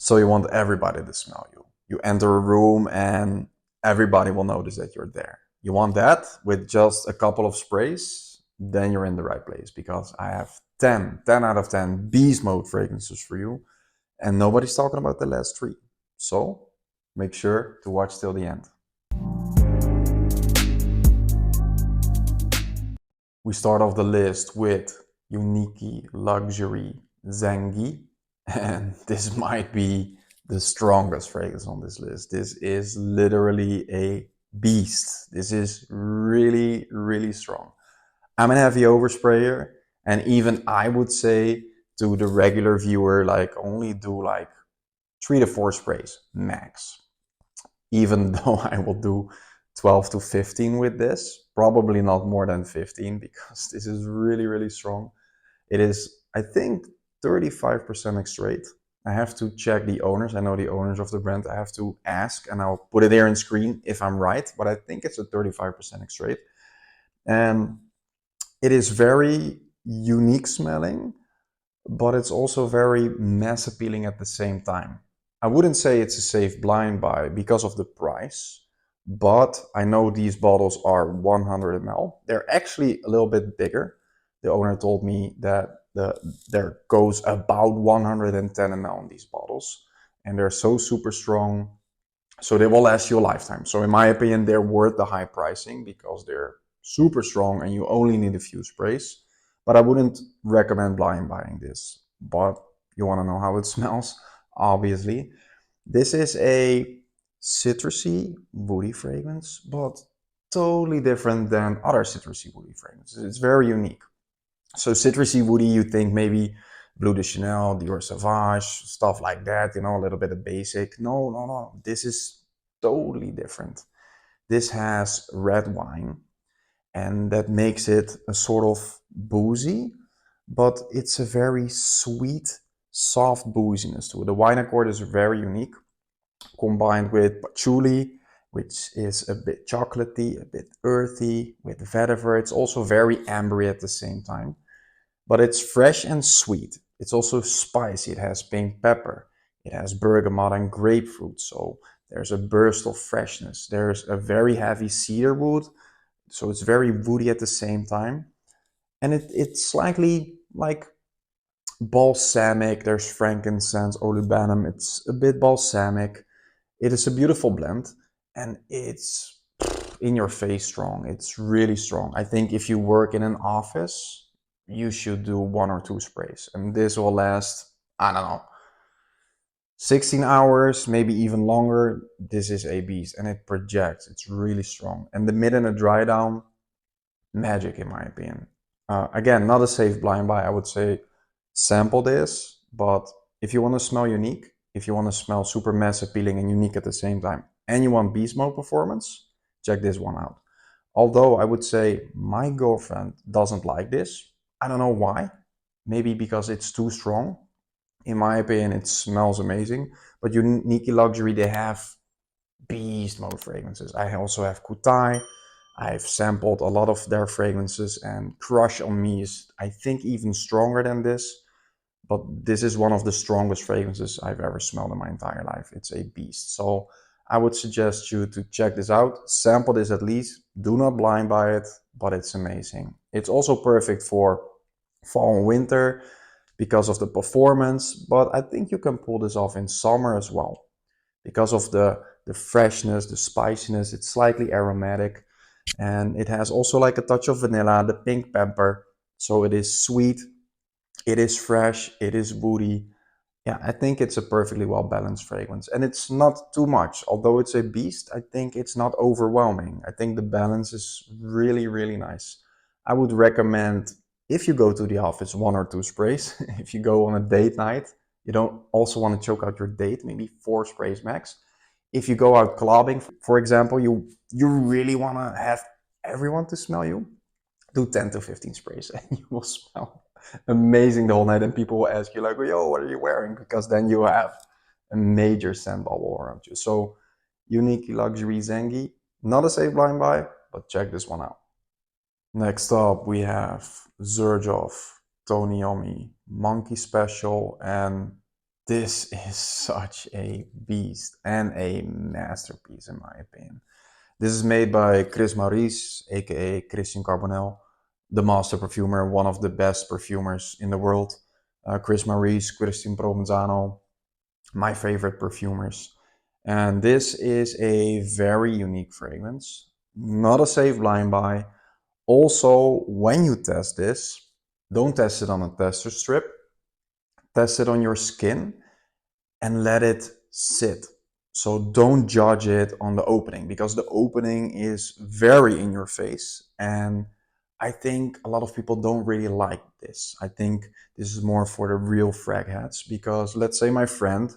So you want everybody to smell you. You enter a room and everybody will notice that you're there. You want that with just a couple of sprays, then you're in the right place, because I have 10 out of 10 beast mode fragrances for you, and nobody's talking about the last three. So make sure to watch till the end. We start off the list with Unique Luxury Zen'gi, and this might be the strongest fragrance on this list. This is literally a beast. This is really, really strong. I'm an heavy oversprayer, and even I would say to the regular viewer, like, only do like 3 to 4 sprays max. Even though I will do 12 to 15 with this, probably not more than 15, because this is really, really strong. It is, I think, 35% Extrait. I have to check the owners. I know the owners of the brand. I have to ask, and I'll put it there on screen if I'm right, but I think it's a 35% Extrait. And it is very unique smelling, but it's also very mass appealing at the same time. I wouldn't say it's a safe blind buy because of the price, but I know these bottles are 100 ml. They're actually a little bit bigger. The owner told me that there goes about 110 ml in these bottles, and they're so super strong, so they will last you a lifetime. So in my opinion, they're worth the high pricing because they're super strong and you only need a few sprays. But I wouldn't recommend blind buying this. But you want to know how it smells? Obviously. This is a citrusy woody fragrance, but totally different than other citrusy woody fragrances. It's very unique. So citrusy woody, you think maybe Bleu de Chanel, Dior Sauvage, stuff like that, you know, a little bit of basic. No, no, no. This is totally different. This has red wine, and that makes it a sort of boozy, but it's a very sweet, soft booziness to it. The wine accord is very unique, combined with patchouli, which is a bit chocolatey, a bit earthy, with vetiver. It's also very ambery at the same time, but it's fresh and sweet. It's also spicy. It has pink pepper. It has bergamot and grapefruit. So there's a burst of freshness. There's a very heavy cedar wood. So it's very woody at the same time. And it's slightly like balsamic. There's frankincense, olibanum. It's a bit balsamic. It is a beautiful blend, and it's in your face strong. It's really strong. I think if you work in an office, you should do 1 or 2 sprays, and this will last, I don't know, 16 hours, maybe even longer. This is a beast, and it projects. It's really strong. And the mid and the dry down, magic in my opinion. Again, not a safe blind buy. I would say sample this, but if you want to smell unique, if you want to smell super mass appealing and unique at the same time, and you want beast mode performance, check this one out. Although I would say my girlfriend doesn't like this. I don't know why. Maybe because it's too strong. In my opinion, it smells amazing. But Unique Luxury, they have beast mode fragrances. I also have Kutai. I've sampled a lot of their fragrances, and Crush on Me is, I think, even stronger than this. But this is one of the strongest fragrances I've ever smelled in my entire life. It's a beast. So I would suggest you to check this out. Sample this at least. Do not blind buy it, but it's amazing. It's also perfect for fall and winter because of the performance, but I think you can pull this off in summer as well. Because of the freshness, the spiciness, it's slightly aromatic, and it has also like a touch of vanilla, the pink pepper. So it is sweet, it is fresh, it is woody. Yeah, I think it's a perfectly well balanced fragrance, and it's not too much. Although it's a beast, I think it's not overwhelming. I think the balance is really, really nice. I would recommend, if you go to the office, 1 or 2 sprays. If you go on a date night, you don't also want to choke out your date, maybe 4 sprays max. If you go out clubbing, for example, you really want to have everyone to smell you, do 10 to 15 sprays and you will smell amazing the whole night, and people will ask you like, yo, what are you wearing? Because then you have a major scent bubble around you. So Unique Luxury Zen'gi, not a safe blind buy, but check this one out. Next up we have Xerjoff, Iommi, Monkey Special, and This is such a beast and a masterpiece in my opinion. This is made by Chris Maurice, aka Christian Carbonell, the master perfumer, one of the best perfumers in the world. Chris Maurice, Christian Provenzano, my favorite perfumers. And this is a very unique fragrance, not a safe blind buy. Also, when you test this, don't test it on a tester strip, test it on your skin and let it sit. So don't judge it on the opening because the opening is very in your face. And I think a lot of people don't really like this. I think this is more for the real frag heads because let's say my friend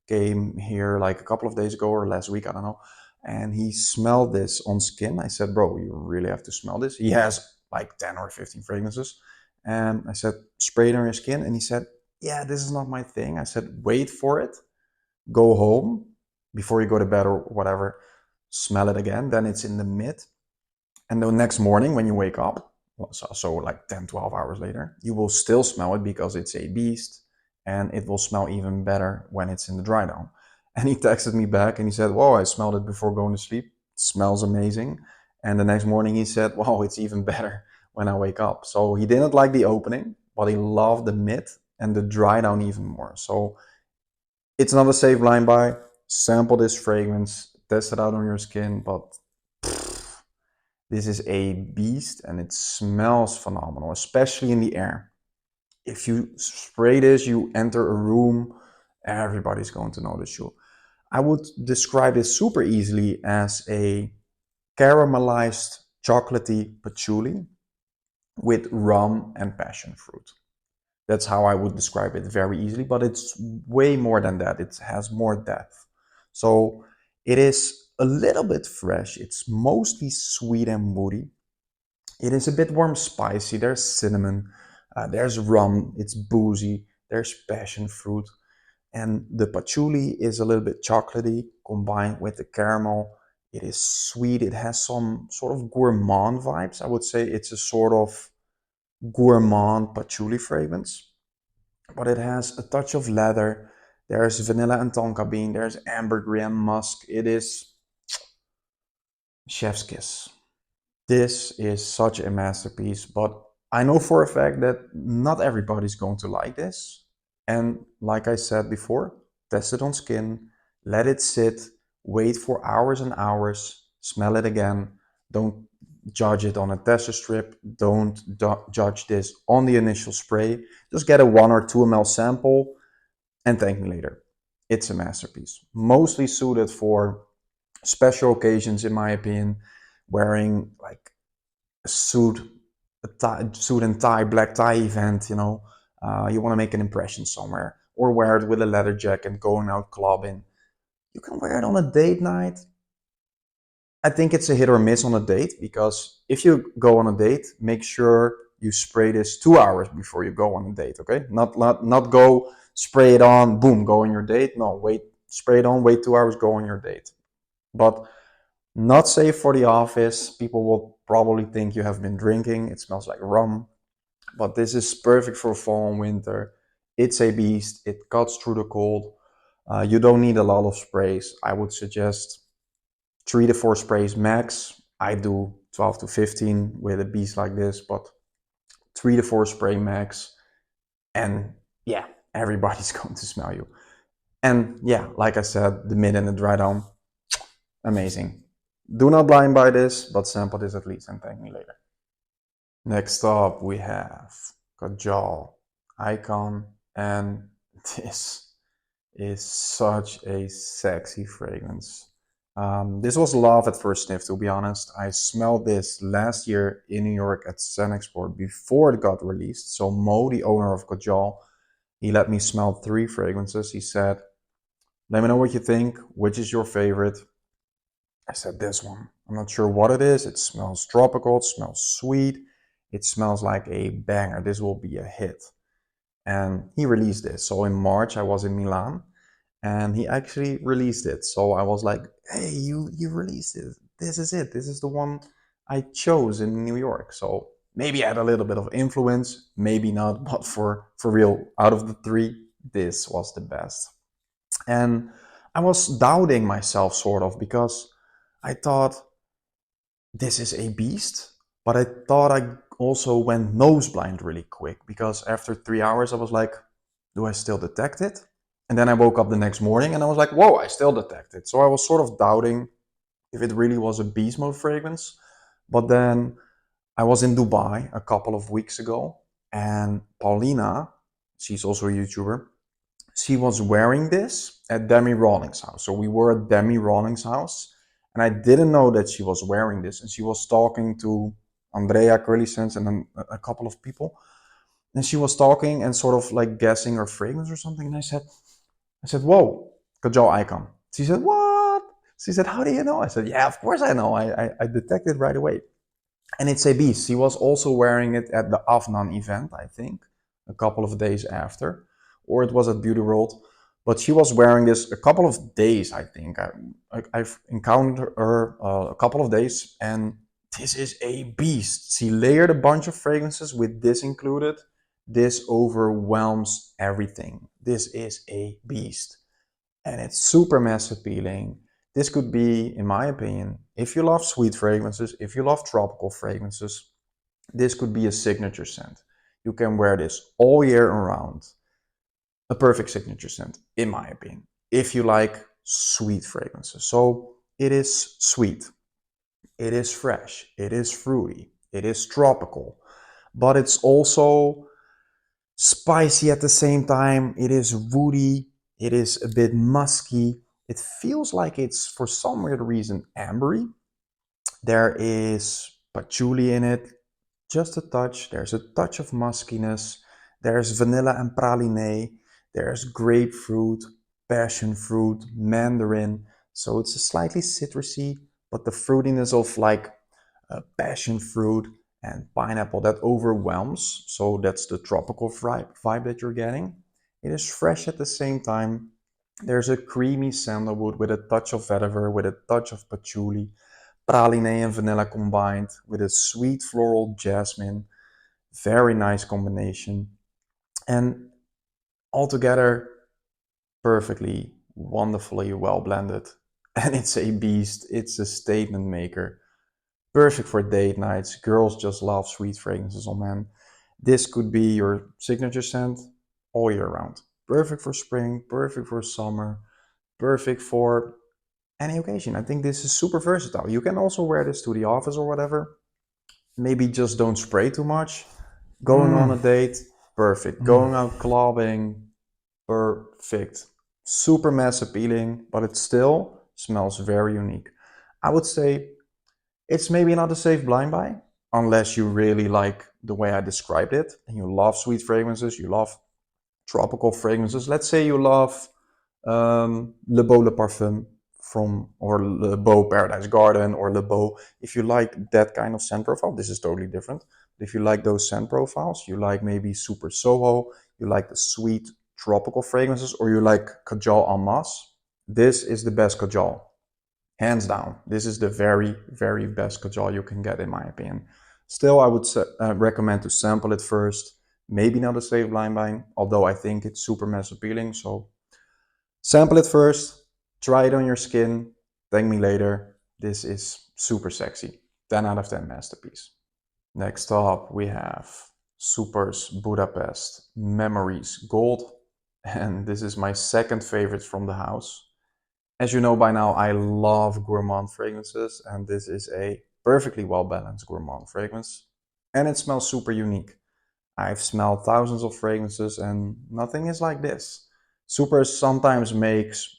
came here like a couple of days ago or last week, I don't know, and he smelled this on skin. I said, bro, you really have to smell this. He has like 10 or 15 fragrances. And I said, spray it on your skin. And he said, yeah, this is not my thing. I said, wait for it, go home before you go to bed or whatever, smell it again, then it's in the mid. And the next morning when you wake up, so like 10, 12 hours later, you will still smell it because it's a beast and it will smell even better when it's in the dry down. And he texted me back and he said, whoa, I smelled it before going to sleep. It smells amazing. And the next morning he said, wow, it's even better when I wake up. So he didn't like the opening, but he loved the mid and the dry down even more. So it's not a safe blind buy. Sample this fragrance, test it out on your skin, but this is a beast and it smells phenomenal, especially in the air. If you spray this, you enter a room, everybody's going to notice you. I would describe this super easily as a caramelized chocolatey patchouli with rum and passion fruit. That's how I would describe it very easily, but it's way more than that. It has more depth. So it is a little bit fresh. It's mostly sweet and woody. It is a bit warm spicy. There's cinnamon, there's rum, it's boozy, there's passion fruit. And the patchouli is a little bit chocolatey combined with the caramel. It is sweet. It has some sort of gourmand vibes. I would say it's a sort of gourmand patchouli fragrance, but it has a touch of leather. There's vanilla and tonka bean. There's ambergris and musk. It is chef's kiss. This is such a masterpiece, but I know for a fact that not everybody's going to like this. And like I said before, test it on skin, let it sit, wait for hours and hours, smell it again. Don't judge it on a tester strip. Don't judge this on the initial spray. Just get a 1 or 2 ml sample and thank me later. It's a masterpiece. Mostly suited for special occasions, in my opinion, wearing like a suit, suit and tie, black tie event, you know, you want to make an impression somewhere, or wear it with a leather jacket going out clubbing. You can wear it on a date night. I think it's a hit or miss on a date because if you go on a date, make sure you spray this 2 hours before you go on a date, okay? Not go spray it on, boom, go on your date. No, wait, spray it on, wait 2 hours, go on your date. But not safe for the office. People will probably think you have been drinking. It smells like rum. But this is perfect for fall and winter. It's a beast. It cuts through the cold. You don't need a lot of sprays. I would suggest 3 to 4 sprays max. I do 12 to 15 with a beast like this, but 3 to 4 spray max. And yeah, everybody's going to smell you. And yeah, like I said, the mid and the dry down, amazing. Do not blind buy this, but sample this at least and thank me later. Next up we have Kajal Äican, and this is such a sexy fragrance. This was love at first sniff, to be honest. I smelled this last year in New York at Sun Export before it got released. So Mo, the owner of Kajal, he let me smell 3 fragrances. He said, let me know what you think, which is your favorite. I said this one. I'm not sure what it is. It smells tropical, it smells sweet. It smells like a banger. This will be a hit. And he released this. So in March, I was in Milan and he actually released it. So I was like, hey, you released it. This is it. This is the one I chose in New York. So maybe I had a little bit of influence, maybe not, but for real, out of the 3, this was the best. And I was doubting myself sort of, because I thought this is a beast, but I thought I also went nose blind really quick, because after 3 hours I was like, do I still detect it? And then I woke up the next morning and I was like, whoa, I still detect it. So I was sort of doubting if it really was a beast mode fragrance. But then I was in Dubai a couple of weeks ago, and Paulina, she's also a YouTuber, she was wearing this at Demi Rawlings' house. So we were at Demi Rawlings' house, and I didn't know that she was wearing this. And she was talking to Andrea Curly Sense and then a couple of people. And she was talking and sort of like guessing her fragrance or something. And I said, whoa, Kajal Äican. She said, what? She said, how do you know? I said, yeah, of course I know. I detected right away. And it's a beast. She was also wearing it at the Afnan event, I think, a couple of days after, or it was at Beauty World. But she was wearing this a couple of days, I think. I've encountered her a couple of days, and this is a beast. She layered a bunch of fragrances with this included. This overwhelms everything. This is a beast. And it's super mass appealing. This could be, in my opinion, if you love sweet fragrances, if you love tropical fragrances, this could be a signature scent. You can wear this all year around. A perfect signature scent, in my opinion, if you like sweet fragrances. So it is sweet, it is fresh, it is fruity, it is tropical, but it's also spicy at the same time. It is woody, it is a bit musky. It feels like it's, for some weird reason, ambery. There is patchouli in it, just a touch. There's a touch of muskiness. There's vanilla and praline. There's grapefruit, passion fruit, mandarin. So it's a slightly citrusy, but the fruitiness of like passion fruit and pineapple that overwhelms. So that's the tropical vibe that you're getting. It is fresh at the same time. There's a creamy sandalwood with a touch of vetiver, with a touch of patchouli, praline and vanilla combined with a sweet floral jasmine. Very nice combination. And altogether, perfectly, wonderfully well blended. And it's a beast. It's a statement maker. Perfect for date nights. Girls just love sweet fragrances on men. This could be your signature scent all year round. Perfect for spring, perfect for summer, perfect for any occasion. I think this is super versatile. You can also wear this to the office or whatever. Maybe just don't spray too much. Going on a date, perfect. Going out clubbing, perfect. Super mass appealing, but it still smells very unique. I would say it's maybe not a safe blind buy, unless you really like the way I described it and you love sweet fragrances, you love tropical fragrances. Let's say you love Le Beau Le Parfum from, or Le Beau Paradise Garden, or Le Beau. If you like that kind of scent profile, this is totally different. But if you like those scent profiles, you like maybe Super Soho, you like the sweet tropical fragrances, or you like Kajal en masse, this is the best Kajal. Hands down, this is the very, very best Kajal you can get, in my opinion. Still, I would recommend to sample it first. Maybe not a safe blind buy, although I think it's super mass appealing. So sample it first, try it on your skin, thank me later. This is super sexy. 10 out of 10 masterpiece. Next up, we have Superz Budapest Memories Gold. And this is my second favorite from the house. As you know by now, I love gourmand fragrances, and this is a perfectly well-balanced gourmand fragrance. And it smells super unique. I've smelled thousands of fragrances and nothing is like this. Superz sometimes makes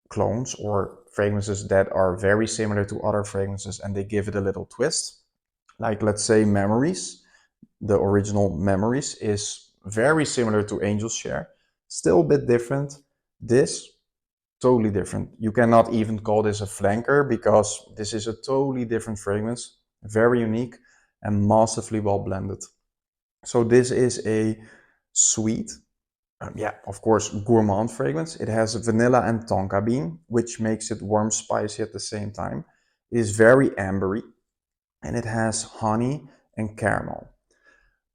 clones or fragrances that are very similar to other fragrances and they give it a little twist. Like, let's say Memories. The original Memories is very similar to Angel's Share. Still a bit different. This, totally different. You cannot even call this a flanker because this is a totally different fragrance. Very unique and massively well blended. So this is a sweet, yeah, of course, gourmand fragrance. It has vanilla and tonka bean, which makes it warm, spicy at the same time. It is very ambery, and it has honey and caramel.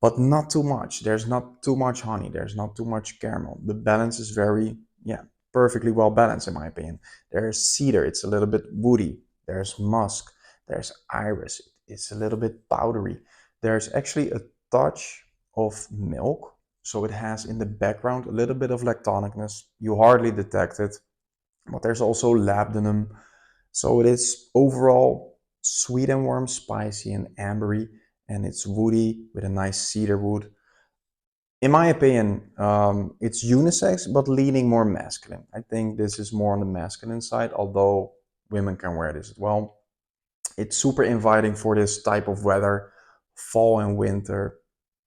but not too much. There's not too much honey. There's not too much caramel. The balance is very, yeah, perfectly well balanced in my opinion. There's cedar. It's a little bit woody. There's musk. There's iris. It's a little bit powdery. There's actually a touch of milk. So it has in the background a little bit of lactonicness. You hardly detect it, but there's also labdanum. So it is overall sweet and warm, spicy and ambery, and it's woody with a nice cedar wood. In my opinion, it's unisex, but leaning more masculine. I think this is more on the masculine side, although women can wear this as well. It's super inviting for this type of weather, fall and winter,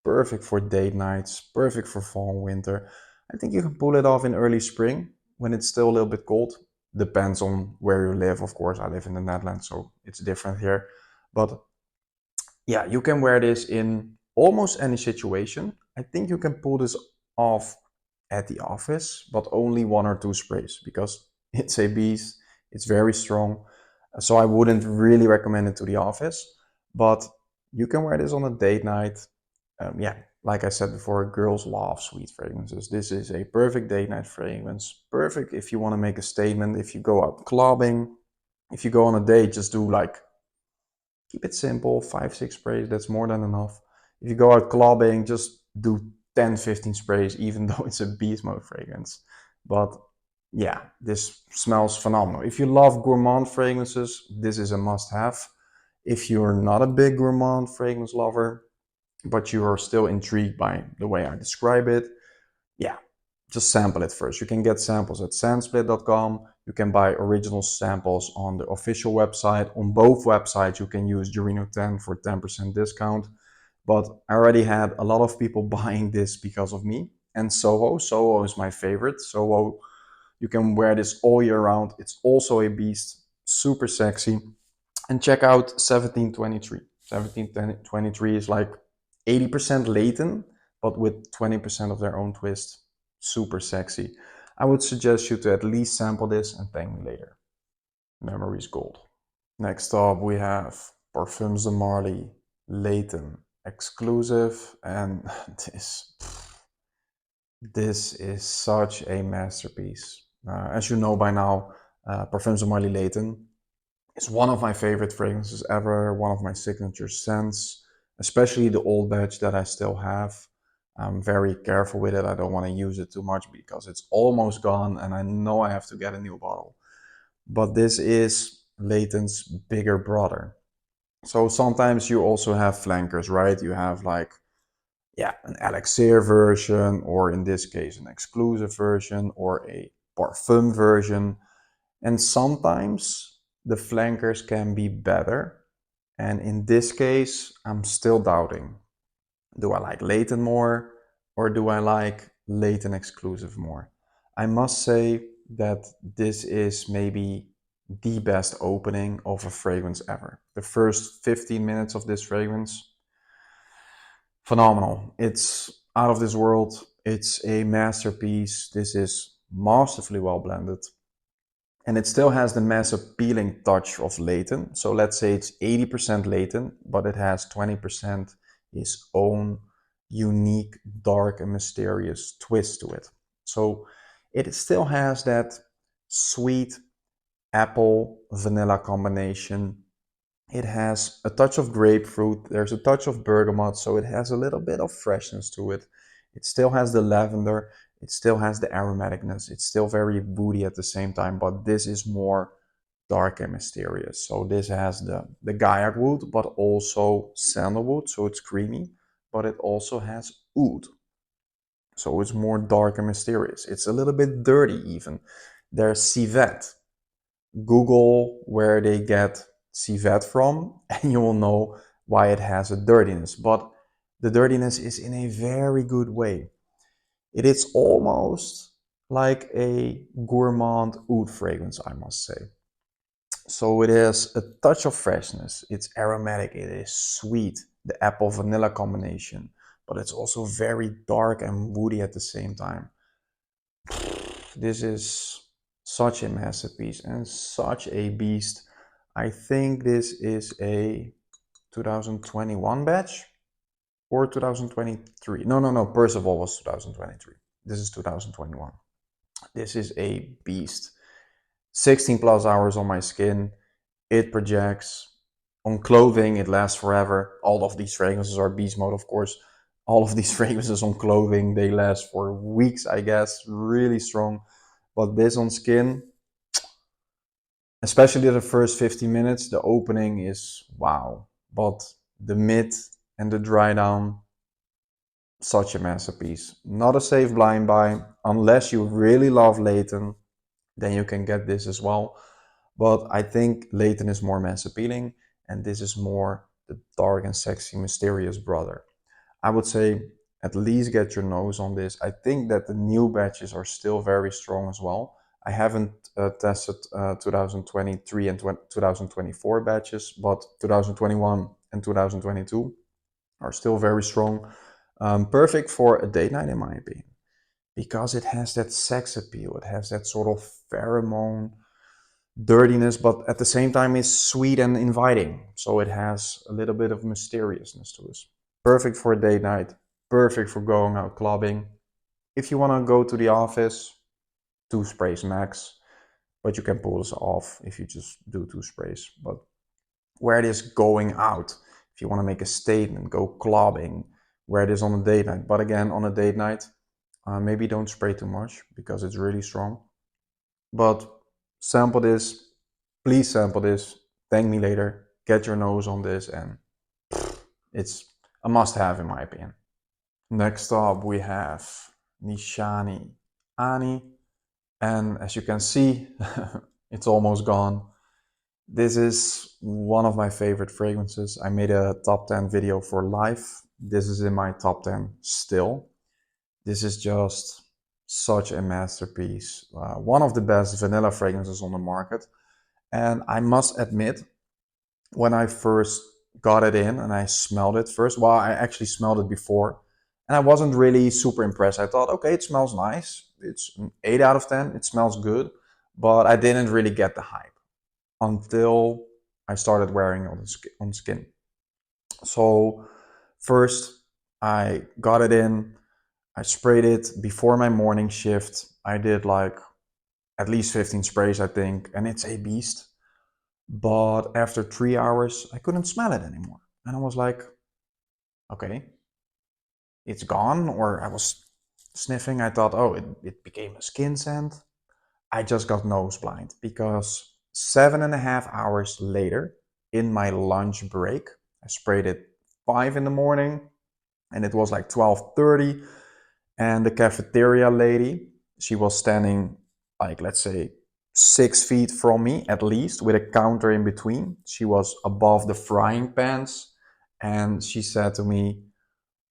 perfect for date nights, perfect for fall and winter. I think you can pull it off in early spring when it's still a little bit cold. Depends on where you live, of course. I live in the Netherlands, so it's different here. But yeah, you can wear this in almost any situation. I think you can pull this off at the office, but only one or two sprays because it's a beast. It's very strong. So I wouldn't really recommend it to the office, but you can wear this on a date night. Yeah, like I said before, girls love sweet fragrances. This is a perfect date night fragrance. Perfect if you want to make a statement, if you go out clubbing, if you go on a date, just do like, keep it simple, 5, 6 sprays, that's more than enough. If you go out clubbing, just do 10, 15 sprays, even though it's a beast mode fragrance. But yeah, this smells phenomenal. If you love gourmand fragrances, this is a must have. If you're not a big gourmand fragrance lover, but you are still intrigued by the way I describe it, yeah, just sample it first. You can get samples at sandsplit.com. You can buy original samples on the official website. On both websites, you can use Jurino10 for 10% discount. But I already had a lot of people buying this because of me. And Soho. Soho is my favorite. Soho, you can wear this all year round. It's also a beast, super sexy. And check out 1723. 1723 is like 80% Layton, but with 20% of their own twist. Super sexy. I would suggest you to at least sample this and thank me later. Memories gold. Next up we have Parfums de Marly, Layton, Exclusif, and this is such a masterpiece. As you know by now, Parfums de Marly Layton is one of my favorite fragrances ever, one of my signature scents, especially the old batch that I still have. I'm very careful with it. I don't want to use it too much because it's almost gone and I know I have to get a new bottle. But this is Layton's bigger brother. So sometimes you also have flankers, right? You have like, yeah, an Elixir version, or in this case, an exclusive version, or a Parfum version. And sometimes the flankers can be better. And in this case, I'm still doubting. Do I like Layton more or do I like Layton Exclusive more? I must say that this is maybe the best opening of a fragrance ever. The first 15 minutes of this fragrance, phenomenal. It's out of this world. It's a masterpiece. This is masterfully well blended. And it still has the mass appealing touch of Layton. So let's say it's 80% Layton, but it has 20% his own unique, dark and mysterious twist to it. So it still has that sweet apple vanilla combination. It has a touch of grapefruit. There's a touch of bergamot. So it has a little bit of freshness to it. It still has the lavender. It still has the aromaticness. It's still very woody at the same time, but this is more dark and mysterious. So this has the gaiac wood, but also sandalwood. So it's creamy, but it also has oud. So it's more dark and mysterious. It's a little bit dirty even. There's civet. Google where they get civet from and you will know why it has a dirtiness. But the dirtiness is in a very good way. It is almost like a gourmand oud fragrance, I must say. So it has a touch of freshness. It's aromatic. It is sweet. The apple vanilla combination, but it's also very dark and woody at the same time. This is such a masterpiece and such a beast. I think this is a 2021 batch. or 2023. No, Percival was 2023. This is 2021. This is a beast. 16 plus hours on my skin. It projects. On clothing, it lasts forever. All of these fragrances are beast mode, of course. All of these fragrances on clothing, they last for weeks, I guess. Really strong. But this on skin, especially the first 15 minutes, the opening is wow. But the mid and the dry down, such a masterpiece. Not a safe blind buy. Unless you really love Layton, then you can get this as well. But I think Layton is more mass appealing, and this is more the dark and sexy, mysterious brother. I would say at least get your nose on this. I think that the new batches are still very strong as well. I haven't tested 2023 and 2024 batches, but 2021 and 2022 are still very strong. Perfect for a date night, in my opinion, because it has that sex appeal. It has that sort of pheromone dirtiness, but at the same time is sweet and inviting. So it has a little bit of mysteriousness to it. Perfect for a date night. Perfect for going out clubbing. If you want to go to the office, 2 sprays max, but you can pull this off if you just do 2 sprays. But wear this going out. If you want to make a statement, go clubbing, wear this on a date night. But again, on a date night, maybe don't spray too much because it's really strong. But sample this, please sample this, thank me later, get your nose on this, and it's a must-have in my opinion. Next up we have Nishane Ani, and as you can see, it's almost gone. This is one of my favorite fragrances. I made a top 10 video for life. This is in my top 10 still. This is just such a masterpiece. One of the best vanilla fragrances on the market. And I must admit, when I first got it in and I smelled it first, well, I actually smelled it before, and I wasn't really super impressed. I thought, okay, it smells nice. It's an 8 out of 10. It smells good, but I didn't really get the hype until I started wearing it on skin. So first I got it in, I sprayed it before my morning shift. I did like at least 15 sprays, I think, and it's a beast. But after 3 hours, I couldn't smell it anymore. And I was like, okay, it's gone. Or I was sniffing. I thought, oh, it became a skin scent. I just got nose blind because 7.5 hours later, in my lunch break, I sprayed it 5 in the morning, and it was like 12:30. And the cafeteria lady, she was standing like, let's say, 6 feet from me at least, with a counter in between. She was above the frying pans, and she said to me,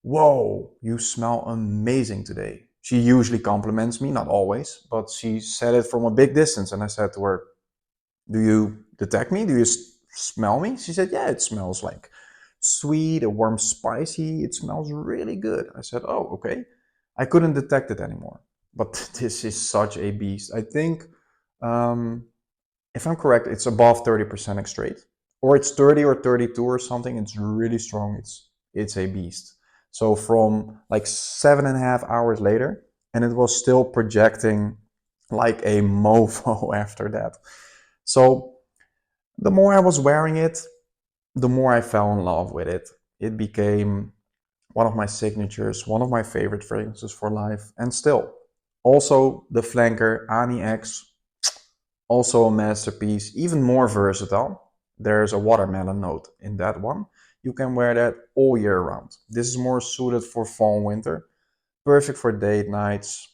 "Whoa, you smell amazing today." She usually compliments me, not always, but she said it from a big distance. And I said to her, "Do you detect me? Do you smell me?" She said, "Yeah, it smells like sweet, a warm, spicy. It smells really good." I said, "Oh, okay." I couldn't detect it anymore. But this is such a beast. I think, if I'm correct, it's above 30% Extrait, or it's 30 or 32 or something. It's really strong. It's a beast. So from like 7.5 hours later, and it was still projecting like a mofo after that. So the more I was wearing it, the more I fell in love with it. It became one of my signatures, one of my favorite fragrances for life, and still. Also the flanker Ani X, also a masterpiece, even more versatile. There's a watermelon note in that one. You can wear that all year round. This is more suited for fall and winter. Perfect for date nights,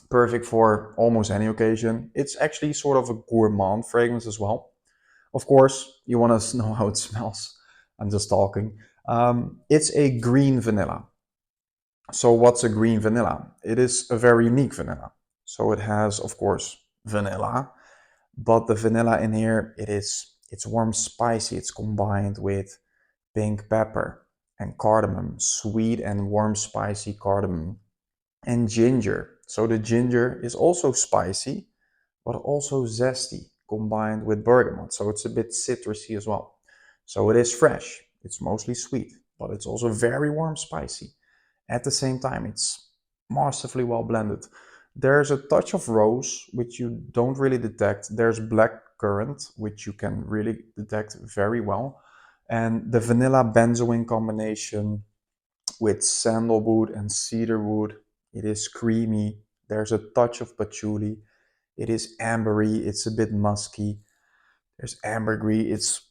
perfect for almost any occasion. It's actually sort of a gourmand fragrance as well. Of course, you want to know how it smells. I'm just talking. It's a green vanilla. So what's a green vanilla? It is a very unique vanilla. So it has, of course, vanilla, but the vanilla in here, it's warm, spicy. It's combined with pink pepper and cardamom, sweet and warm, spicy cardamom, and ginger. So the ginger is also spicy, but also zesty, combined with bergamot. So it's a bit citrusy as well. So it is fresh. It's mostly sweet. but it's also very warm spicy. At the same time, it's masterfully well blended. There's a touch of rose, which you don't really detect. There's black currant, which you can really detect very well. And the vanilla benzoin combination with sandalwood and cedarwood, it is creamy. There's a touch of patchouli. It is ambery. It's a bit musky. There's ambergris.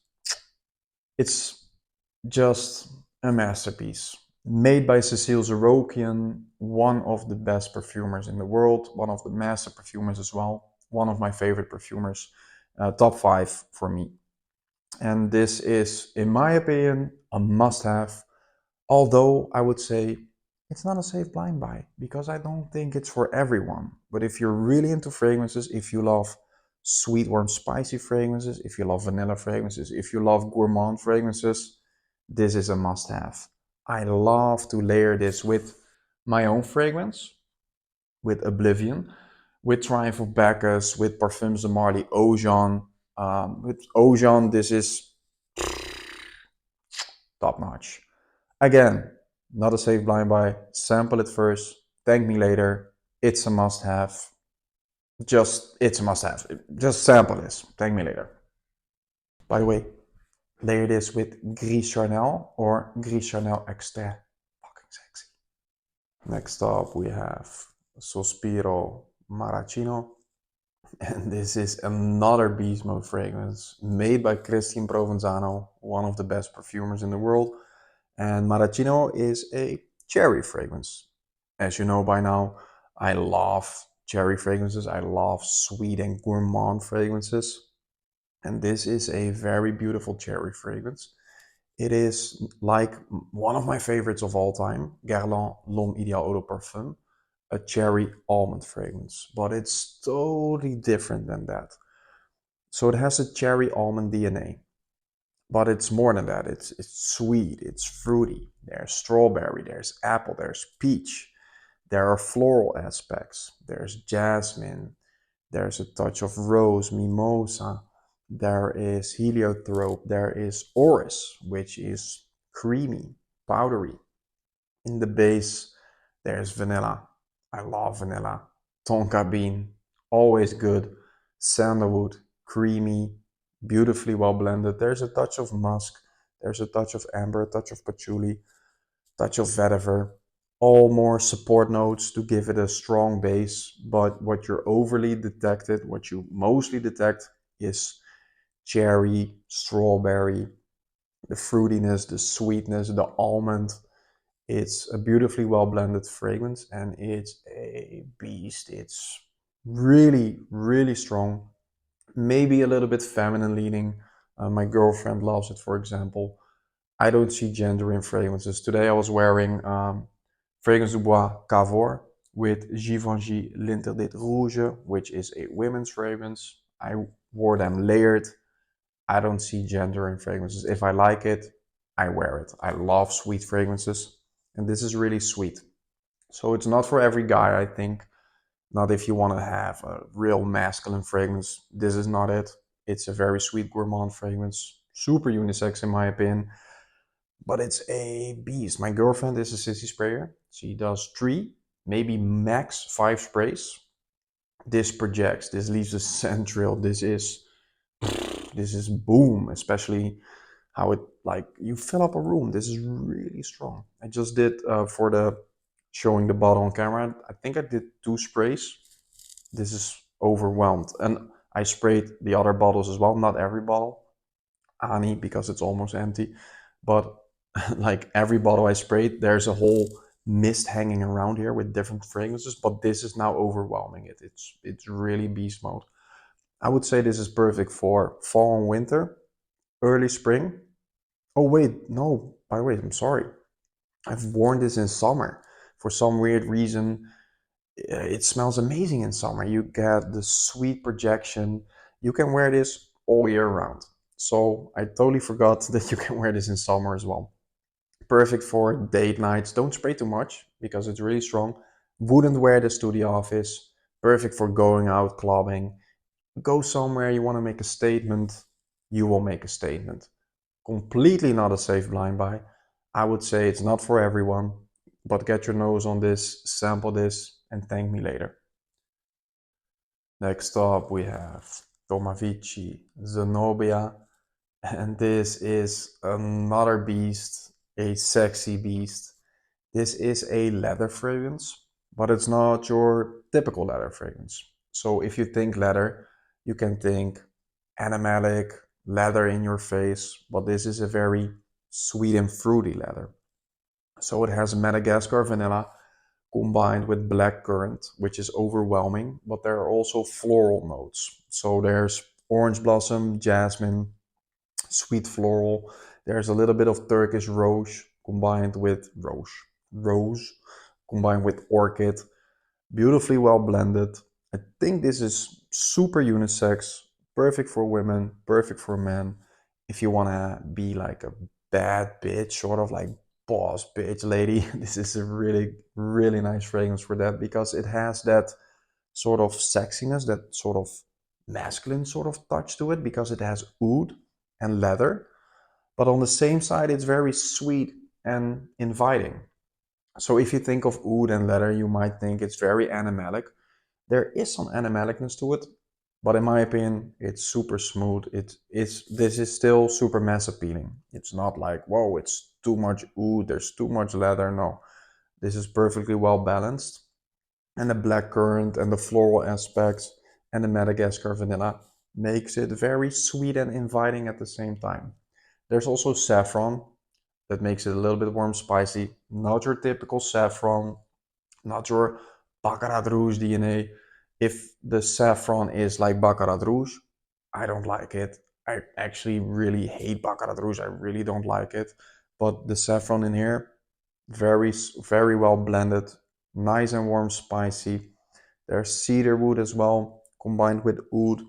It's just a masterpiece. Made by Cecile Zerokian, one of the best perfumers in the world, one of the master perfumers as well, one of my favorite perfumers, top 5 for me. And this is, in my opinion, a must-have. Although I would say it's not a safe blind buy because I don't think it's for everyone. But if you're really into fragrances, if you love sweet, warm, spicy fragrances, if you love vanilla fragrances, if you love gourmand fragrances, this is a must have. I love to layer this with my own fragrance, with Oblivion, with Triumph of Bacchus, with Parfums de Marly Ojan. With Ojan, this is top notch. Again, not a safe blind buy. Sample it first. Thank me later. It's a must have. It's a must have. Just sample this. Thank me later. By the way, layer this with Gris Charnel or Gris Charnel Extrait. Fucking sexy. Next up, we have Sospiro Maraschino. And this is another beast mode fragrance made by Christian Provenzano, one of the best perfumers in the world. And Maraschino is a cherry fragrance. As you know by now, I love cherry fragrances. I love sweet and gourmand fragrances. And this is a very beautiful cherry fragrance. It is like one of my favorites of all time, Guerlain L'Homme Idéal Eau de Parfum, a cherry almond fragrance. But it's totally different than that. So it has a cherry almond DNA. But it's more than that. It's sweet, it's fruity. There's strawberry, there's apple, there's peach. There are floral aspects. There's jasmine. There's a touch of rose, mimosa. There is heliotrope. There is orris, which is creamy, powdery. In the base, there's vanilla. I love vanilla. Tonka bean, always good. Sandalwood, creamy, beautifully well blended. There's a touch of musk. There's a touch of amber, a touch of patchouli, touch of vetiver. All more support notes to give it a strong base. But what you're overly detected, what you mostly detect is cherry, strawberry, the fruitiness, the sweetness, the almond. It's a beautifully well blended fragrance and it's a beast. It's really, really strong. Maybe a little bit feminine leaning. My girlfriend loves it, for example. I don't see gender in fragrances. Today I was wearing Fragrance du Bois Cavour with Givenchy L'Interdit Rouge, which is a women's fragrance. I wore them layered. I don't see gender in fragrances. If I like it, I wear it. I love sweet fragrances, and this is really sweet. So it's not for every guy, I think. Not if you want to have a real masculine fragrance. This is not it. It's a very sweet gourmand fragrance. Super unisex in my opinion. But it's a beast. My girlfriend is a sissy sprayer. She does 3, maybe max 5 sprays. This projects. This leaves a scent trail. This is boom. Especially how it, like, you fill up a room. This is really strong. I just did for the showing the bottle on camera. I think I did 2 sprays. This is overwhelmed, and I sprayed the other bottles as well. Not every bottle, Ani, because it's almost empty, but like every bottle I sprayed, there's a whole mist hanging around here with different fragrances. But this is now overwhelming it. It's really beast mode. I would say this is perfect for fall and winter, early spring. Oh wait, no, by the way, I'm sorry. I've worn this in summer. For some weird reason, it smells amazing in summer. You get the sweet projection. You can wear this all year round. So I totally forgot that you can wear this in summer as well. Perfect for date nights. Don't spray too much because it's really strong. Wouldn't wear this to the office. Perfect for going out clubbing. Go somewhere you want to make a statement. You will make a statement. Completely not a safe blind buy. I would say it's not for everyone, but get your nose on this, sample this, and thank me later. Next up we have Tomavicci Zenobia, and this is another beast, a sexy beast. This is a leather fragrance, but it's not your typical leather fragrance. So if you think leather, you can think animalic, leather in your face, but this is a very sweet and fruity leather. So it has Madagascar vanilla combined with blackcurrant, which is overwhelming, but there are also floral notes. So there's orange blossom, jasmine, sweet floral. There's a little bit of Turkish rose combined with orchid. Beautifully well blended. I think this is super unisex, perfect for women, perfect for men. If you want to be like a bad bitch, sort of like boss bitch lady, this is a really, really nice fragrance for that because it has that sort of sexiness, that sort of masculine sort of touch to it because it has oud and leather. But on the same side, it's very sweet and inviting. So if you think of oud and leather, you might think it's very animalic. There is some animalicness to it, but in my opinion, it's super smooth. This is still super mass appealing. It's not like, whoa, it's too much oud, there's too much leather. No, this is perfectly well balanced. And the blackcurrant and the floral aspects and the Madagascar vanilla makes it very sweet and inviting at the same time. There's also saffron that makes it a little bit warm spicy. Not your typical saffron, not your Baccarat Rouge DNA. If the saffron is like Baccarat Rouge, I don't like it. I actually really hate Baccarat Rouge. I really don't like it. But the saffron in here, very, very well blended, nice and warm spicy. There's cedar wood as well, combined with oud.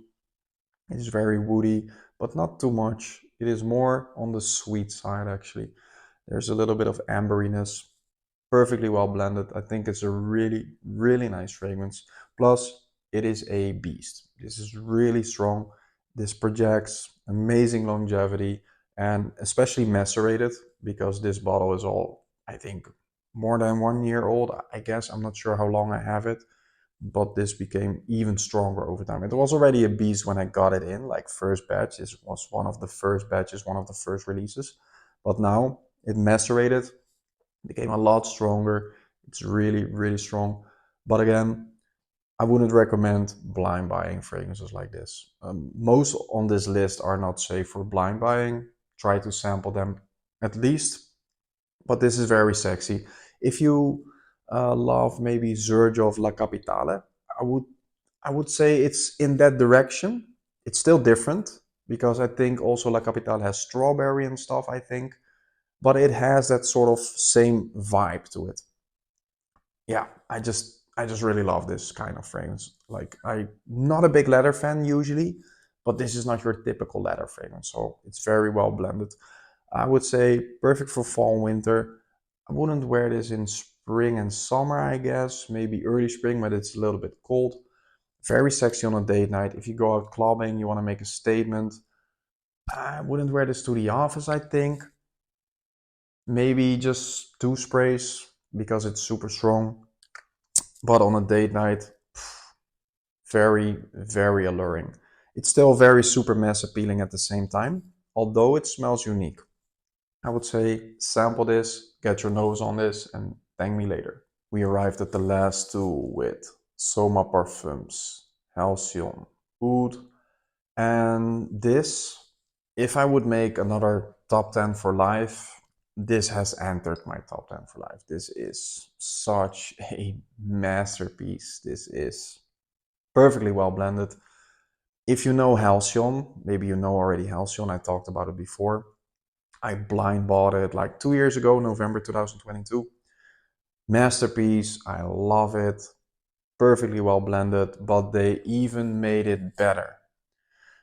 It is very woody, but not too much. It is more on the sweet side actually. There's a little bit of amberiness, perfectly well blended. I think it's a really, really nice fragrance. Plus, it is a beast. This is really strong. This projects amazing longevity and especially macerated because this bottle is all, I think, more than 1 year old. I guess I'm not sure how long I have it, but this became even stronger over time. It was already a beast when I got it in, like first batch. This was one of the first batches, one of the first releases. But now it macerated, became a lot stronger. It's really, really strong. But again, I wouldn't recommend blind buying fragrances like this. Most on this list are not safe for blind buying. Try to sample them at least. But this is very sexy. If you love maybe Xerjoff La Capitale, I would I would say it's in that direction. It's still different because I think also La Capitale has strawberry and stuff, I think, but it has that sort of same vibe to it. Yeah, I just really love this kind of fragrance. Like I'm not a big leather fan usually, but this is not your typical leather fragrance, so it's very well blended. I would say perfect for fall and winter. I wouldn't wear this in spring and summer, I guess, maybe early spring, but it's a little bit cold. Very sexy on a date night. If you go out clubbing, you want to make a statement. I wouldn't wear this to the office, I think. Maybe just 2 sprays because it's super strong. But on a date night, very, very alluring. It's still very super mass appealing at the same time, although it smells unique. I would say sample this, get your nose on this, and thank me later. We arrived at the last two with Soma Parfums, Halcyon, Oud, and this, if I would make another top 10 for life, this has entered my top 10 for life. This is such a masterpiece. This is perfectly well blended. If you know Halcyon, maybe you know already Halcyon, I talked about it before. I blind bought it like 2 years ago, November 2022. Masterpiece, I love it. Perfectly well blended, but they even made it better.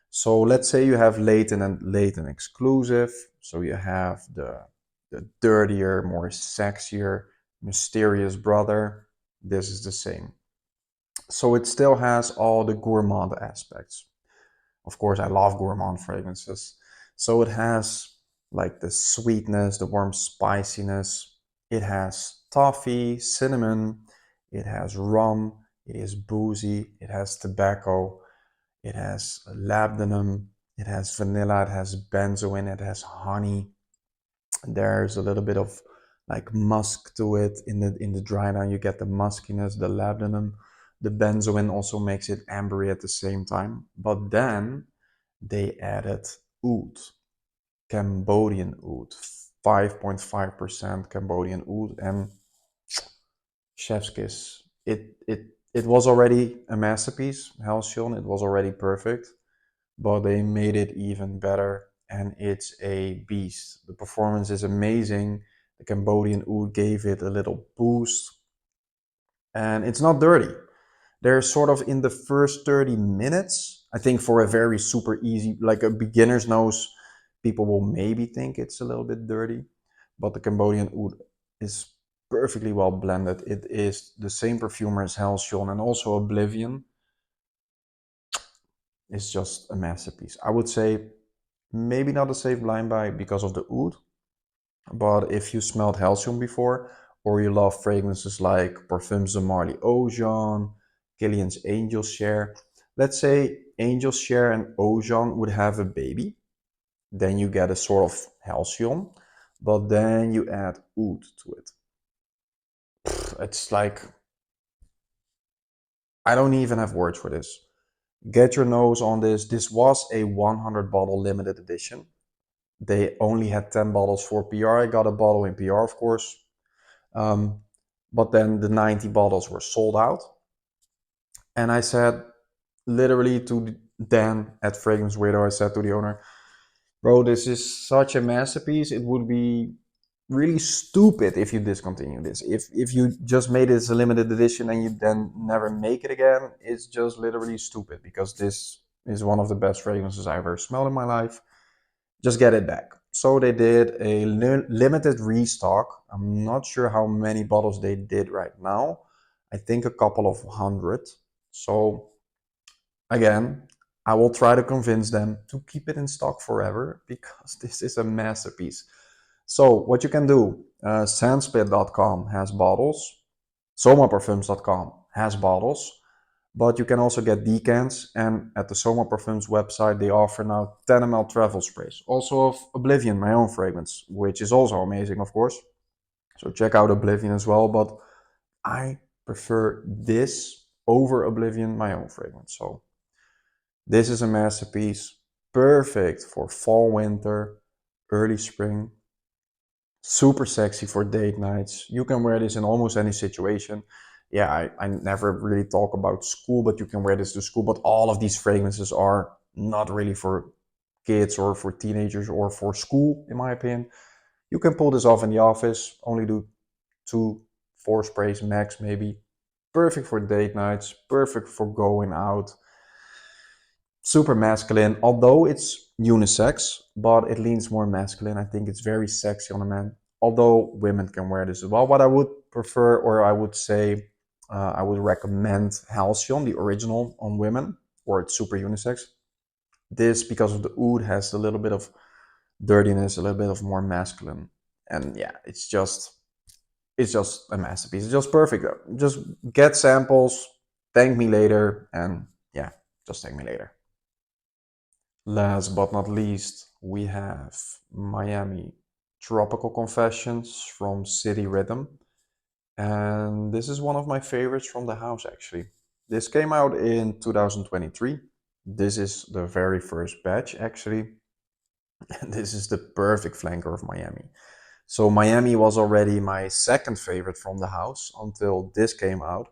So let's say you have Layton and Layton Exclusive. So you have the dirtier, more sexier, mysterious brother. This is the same. So it still has all the gourmand aspects. Of course, I love gourmand fragrances. So it has like the sweetness, the warm spiciness. It has toffee, cinnamon, it has rum, it is boozy, it has tobacco, it has labdanum, it has vanilla, it has benzoin, it has honey. There's a little bit of like musk to it in the dry down. You get the muskiness, the labdanum. The benzoin also makes it ambery at the same time. But then they added oud, Cambodian oud, 5.5% Cambodian oud, and chef's kiss. It was already a masterpiece, Halcyon. It was already perfect, but they made it even better, and it's a beast. The performance is amazing. The Cambodian oud gave it a little boost, and it's not dirty. They're sort of in the first 30 minutes. I think for a very super easy, like a beginner's nose, people will maybe think it's a little bit dirty, but the Cambodian oud is perfectly well blended. It is the same perfumer as Halcyon and also Oblivion. It's just a masterpiece. I would say maybe not a safe blind buy because of the oud, but if you smelled Halcyon before, or you love fragrances like Parfums de Marly Ojan, Killian's Angel Share, let's say Angel Share and Ojan would have a baby, then you get a sort of Halcyon, but then you add oud to it. It's like, I don't even have words for this. Get your nose on this. This was a 100 bottle limited edition. They only had 10 bottles for PR. I got a bottle in PR, of course. But then the 90 bottles were sold out. And I said, literally to Dan at Fragrance Weirdo, I said to the owner, bro, this is such a masterpiece. It would be really stupid if you discontinue this. If you just made it as a limited edition and you then never make it again, it's just literally stupid, because this is one of the best fragrances I've ever smelled in my life. Just get it back. So they did a limited restock. I'm not sure how many bottles they did right now. I think a couple of hundred. So again, I will try to convince them to keep it in stock forever, because this is a masterpiece. So what you can do, sandspit.com has bottles, somaparfums.com has bottles, but you can also get decants, and at the Soma Parfums website they offer now 10 ml travel sprays, also of Oblivion, my own fragrance, which is also amazing, of course. So check out Oblivion as well, but I prefer this over Oblivion, my own fragrance. So this is a masterpiece, perfect for fall, winter, early spring, super sexy for date nights. You can wear this in almost any situation. Yeah, I never really talk about school, but you can wear this to school. But all of these fragrances are not really for kids or for teenagers or for school, in my opinion. You can pull this off in the office, only do 2, 4 sprays max maybe. Perfect for date nights, perfect for going out. Super masculine, although it's unisex, but it leans more masculine. I think it's very sexy on a man, although women can wear this as well. What I would prefer, or I would say, I would recommend Halcyon, the original, on women, or it's super unisex. This, because of the oud, has a little bit of dirtiness, a little bit of more masculine, and yeah, it's just a masterpiece. It's just perfect. Just get samples, thank me later, and yeah, just thank me later. Last but not least, we have Miami Tropical Confessions from City Rhythm. And this is one of my favorites from the house, actually. This came out in 2023. This is the very first batch, actually. And this is the perfect flanker of Miami. So Miami was already my second favorite from the house until this came out.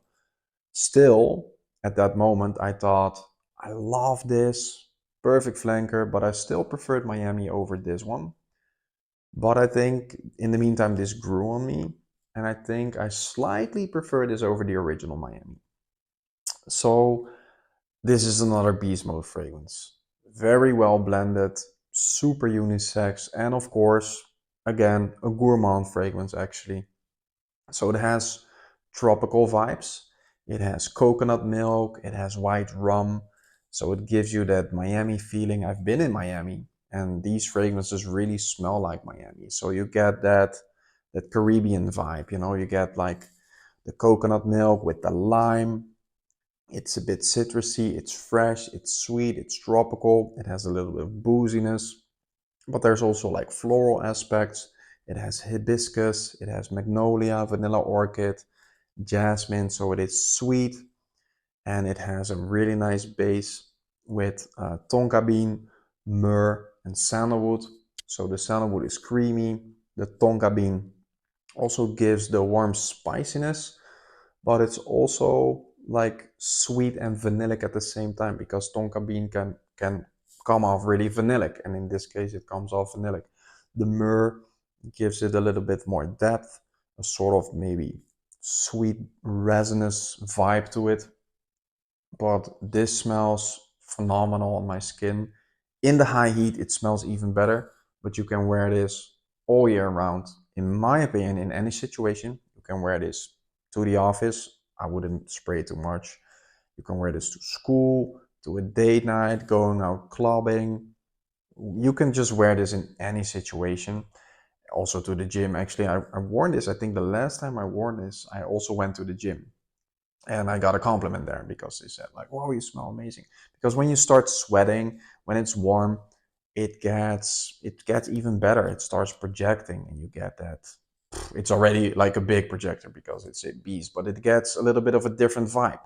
Still, at that moment, I thought, I love this, perfect flanker, but I still preferred Miami over this one. But I think in the meantime, this grew on me, and I think I slightly prefer this over the original Miami. So this is another beast mode fragrance. Very well blended, super unisex, and of course, again, a gourmand fragrance actually. So it has tropical vibes. It has coconut milk. It has white rum. So it gives you that Miami feeling. I've been in Miami. and these fragrances really smell like Miami. So you get that Caribbean vibe, you know, you get like the coconut milk with the lime. It's a bit citrusy, it's fresh, it's sweet, it's tropical, it has a little bit of booziness, but there's also like floral aspects. It has hibiscus, it has magnolia, vanilla orchid, jasmine, so it is sweet, and it has a really nice base with tonka bean, myrrh, and sandalwood. So the sandalwood is creamy, the tonka bean also gives the warm spiciness, but it's also like sweet and vanillic at the same time, because tonka bean can come off really vanillic, and in this case it comes off vanillic. The myrrh gives it a little bit more depth, a sort of maybe sweet resinous vibe to it. But this smells phenomenal on my skin. In the high heat it smells even better, but you can wear this all year round. In my opinion, in any situation, you can wear this to the office. I wouldn't spray too much. You can wear this to school, to a date night, going out clubbing. You can just wear this in any situation. Also to the gym. Actually, I wore this, I think the last time I wore this, I also went to the gym. And I got a compliment there because they said like, "Wow, you smell amazing." Because when you start sweating, when it's warm, it gets even better. It starts projecting, and you get that. It's already like a big projector because it's a beast, but it gets a little bit of a different vibe.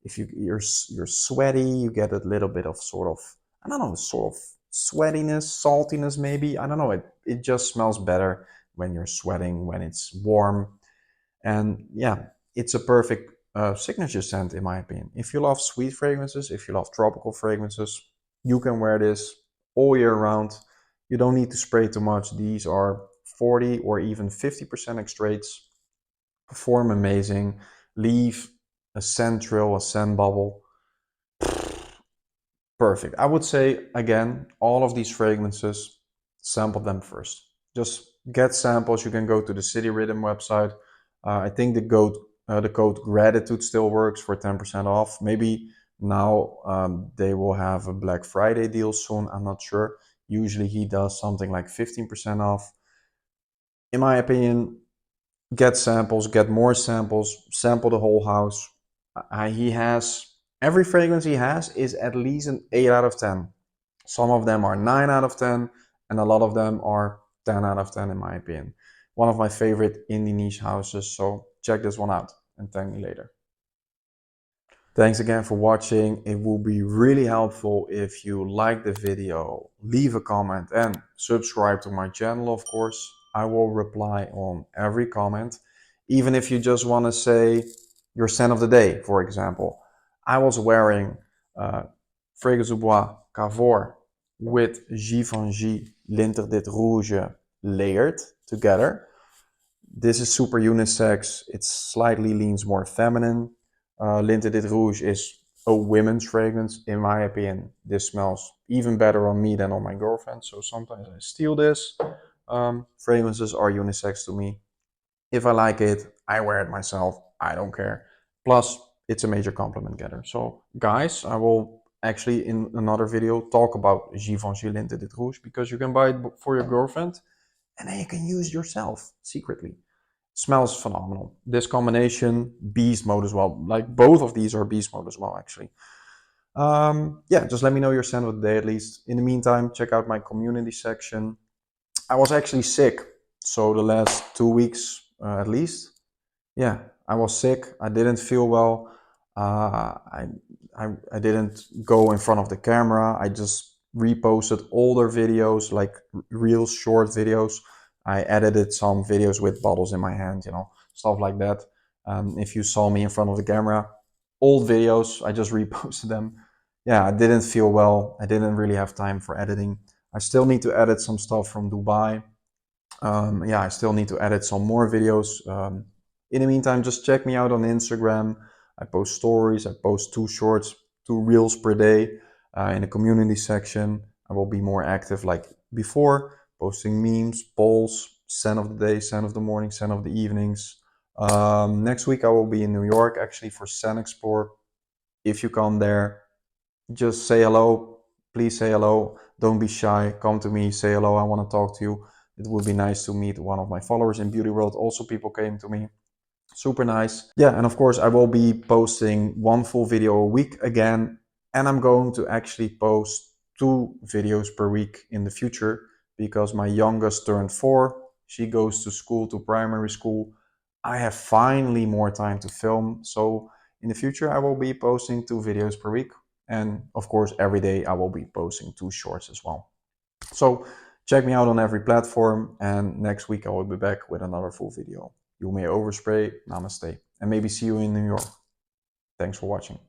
If you're sweaty, you get a little bit of sort of, I don't know, sort of sweatiness, saltiness maybe. I don't know. It just smells better when you're sweating, when it's warm. And yeah, it's a perfect signature scent in my opinion. If you love sweet fragrances, if you love tropical fragrances, you can wear this all year round. You don't need to spray too much. These are 40 or even 50% extraits. Perform amazing. Leave a scent trail, a scent bubble. Perfect. I would say, again, all of these fragrances, sample them first. Just get samples. You can go to the City Rhythm website. I think the code gratitude still works for 10% off. Maybe now they will have a Black Friday deal soon. I'm not sure. Usually he does something like 15% off. In my opinion, get samples, get more samples, sample the whole house. He has, every fragrance he has is at least an 8 out of 10. Some of them are 9 out of 10, and a lot of them are 10 out of 10 in my opinion. One of my favorite indie niche houses, so check this one out and thank me later. Thanks again for watching. It will be really helpful if you like the video, leave a comment and subscribe to my channel, of course. I will reply on every comment. Even if you just want to say your scent of the day, for example. I was wearing Fragrance du Bois Cavor with Givenchy L'Interdit Rouge layered together. This is super unisex. It slightly leans more feminine. L'Interdit Rouge is a women's fragrance. In my opinion, this smells even better on me than on my girlfriend. So sometimes I steal this. Fragrances are unisex to me. If I like it, I wear it myself. I don't care. Plus, it's a major compliment getter. So guys, I will actually in another video talk about Givenchy L'Interdit Rouge, because you can buy it for your girlfriend and then you can use it yourself secretly. Smells phenomenal. This combination, beast mode as well. Like both of these are beast mode as well, actually. Yeah, just let me know your scent of the day at least. In the meantime, check out my community section. I was actually sick, so the last 2 weeks at least. Yeah, I was sick. I didn't feel well. I didn't go in front of the camera. I just reposted older videos, like real short videos. I edited some videos with bottles in my hand, you know, stuff like that. If you saw me in front of the camera, old videos, I just reposted them. Yeah, I didn't feel well. I didn't really have time for editing. I still need to edit some stuff from Dubai. Yeah, I still need to edit some more videos. In the meantime, just check me out on Instagram. I post stories, I post 2 shorts, 2 reels per day. In the community section, I will be more active like before, posting memes, polls, scent of the day, scent of the morning, scent of the evenings. Next week I will be in New York actually for Scent Explore. If you come there, just say hello. please say hello. Don't be shy. Come to me, say hello. I want to talk to you. It would be nice to meet one of my followers in Beauty World. Also, people came to me. Super nice. Yeah, and of course, I will be posting one full video a week again. And I'm going to actually post 2 videos per week in the future because my youngest turned 4. She goes to school, to primary school. I have finally more time to film. So in the future, I will be posting 2 videos per week. And of course, every day I will be posting 2 shorts as well. So check me out on every platform. And next week I will be back with another full video. You may overspray. Namaste. And maybe see you in New York. Thanks for watching.